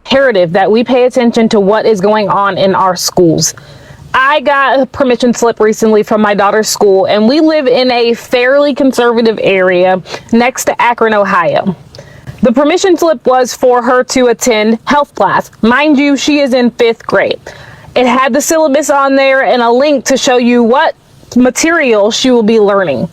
imperative that we pay attention to what is going on in our schools. I got a permission slip recently from my daughter's school, and we live in a fairly conservative area next to Akron, Ohio. The permission slip was for her to attend health class. Mind you, she is in 5th grade. It had the syllabus on there and a link to show you what material she will be learning.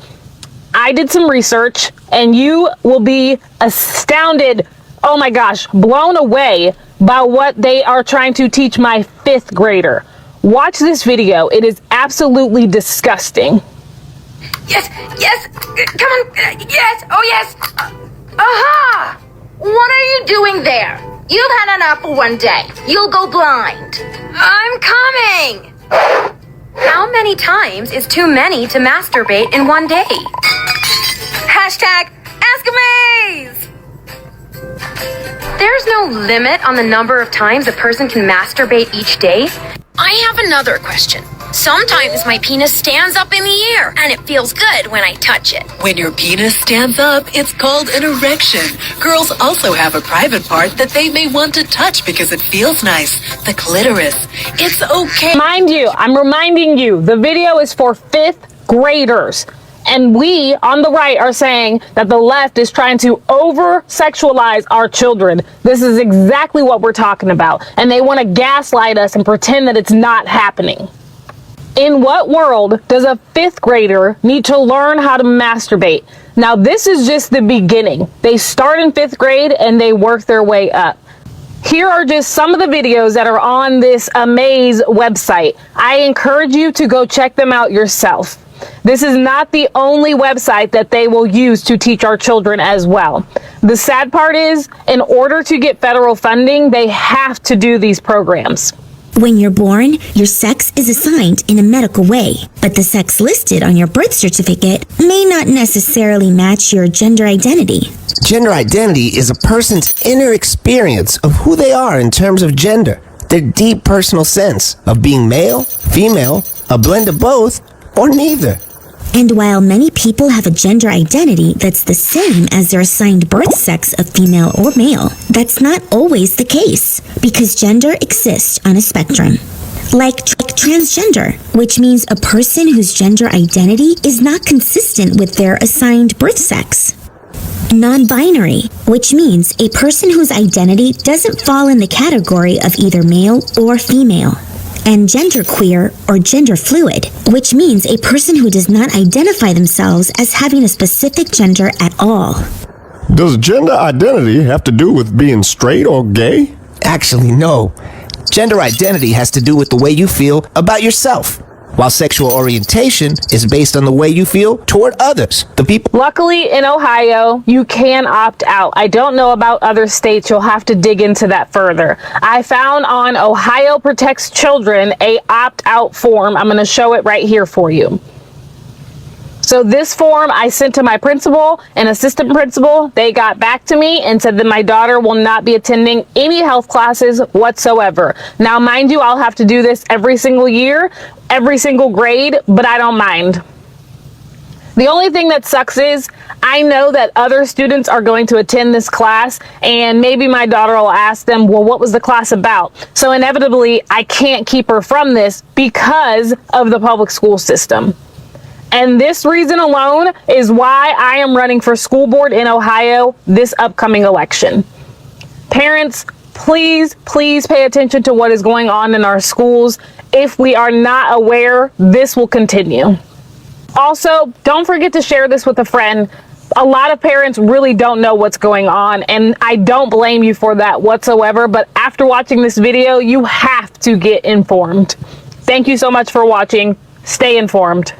I did some research, and you will be astounded, oh my gosh, blown away by what they are trying to teach my 5th grader. Watch this video. It is absolutely disgusting. Yes, yes, come on, yes, oh yes. Aha! What are you doing there? You've had an apple one day. You'll go blind. I'm coming! How many times is too many to masturbate in one day? Hashtag Ask-A-Maze! There's no limit on the number of times a person can masturbate each day. I have another question. Sometimes my penis stands up in the air, and it feels good when I touch it. When your penis stands up, it's called an erection. Girls also have a private part that they may want to touch because it feels nice. The clitoris. It's okay. Mind you, I'm reminding you, the video is for 5th graders. And we, on the right, are saying that the left is trying to over-sexualize our children. This is exactly what we're talking about. And they want to gaslight us and pretend that it's not happening. In what world does a 5th grader need to learn how to masturbate? Now, this is just the beginning. They start in 5th grade and they work their way up. Here are just some of the videos that are on this Amaze website. I encourage you to go check them out yourself. This is not the only website that they will use to teach our children as well. The sad part is, in order to get federal funding, they have to do these programs. When you're born, your sex is assigned in a medical way, but the sex listed on your birth certificate may not necessarily match your gender identity. Gender identity is a person's inner experience of who they are in terms of gender, their deep personal sense of being male, female, a blend of both, or neither. And while many people have a gender identity that's the same as their assigned birth sex of female or male, that's not always the case, because gender exists on a spectrum. Like transgender, which means a person whose gender identity is not consistent with their assigned birth sex. Non-binary, which means a person whose identity doesn't fall in the category of either male or female. And genderqueer or gender fluid, which means a person who does not identify themselves as having a specific gender at all. Does gender identity have to do with being straight or gay? Actually, no. Gender identity has to do with the way you feel about yourself, while sexual orientation is based on the way you feel toward others, the people. Luckily, in Ohio, you can opt out. I don't know about other states. You'll have to dig into that further. I found on Ohio Protects Children a opt-out form. I'm going to show it right here for you. So this form I sent to my principal and assistant principal. They got back to me and said that my daughter will not be attending any health classes whatsoever. Now, mind you, I'll have to do this every single year, every single grade, but I don't mind. The only thing that sucks is I know that other students are going to attend this class, and maybe my daughter will ask them, well, what was the class about? So inevitably, I can't keep her from this because of the public school system. And this reason alone is why I am running for school board in Ohio this upcoming election. Parents, please, please pay attention to what is going on in our schools. If we are not aware, this will continue. Also, don't forget to share this with a friend. A lot of parents really don't know what's going on, and I don't blame you for that whatsoever, but after watching this video, you have to get informed. Thank you so much for watching. Stay informed.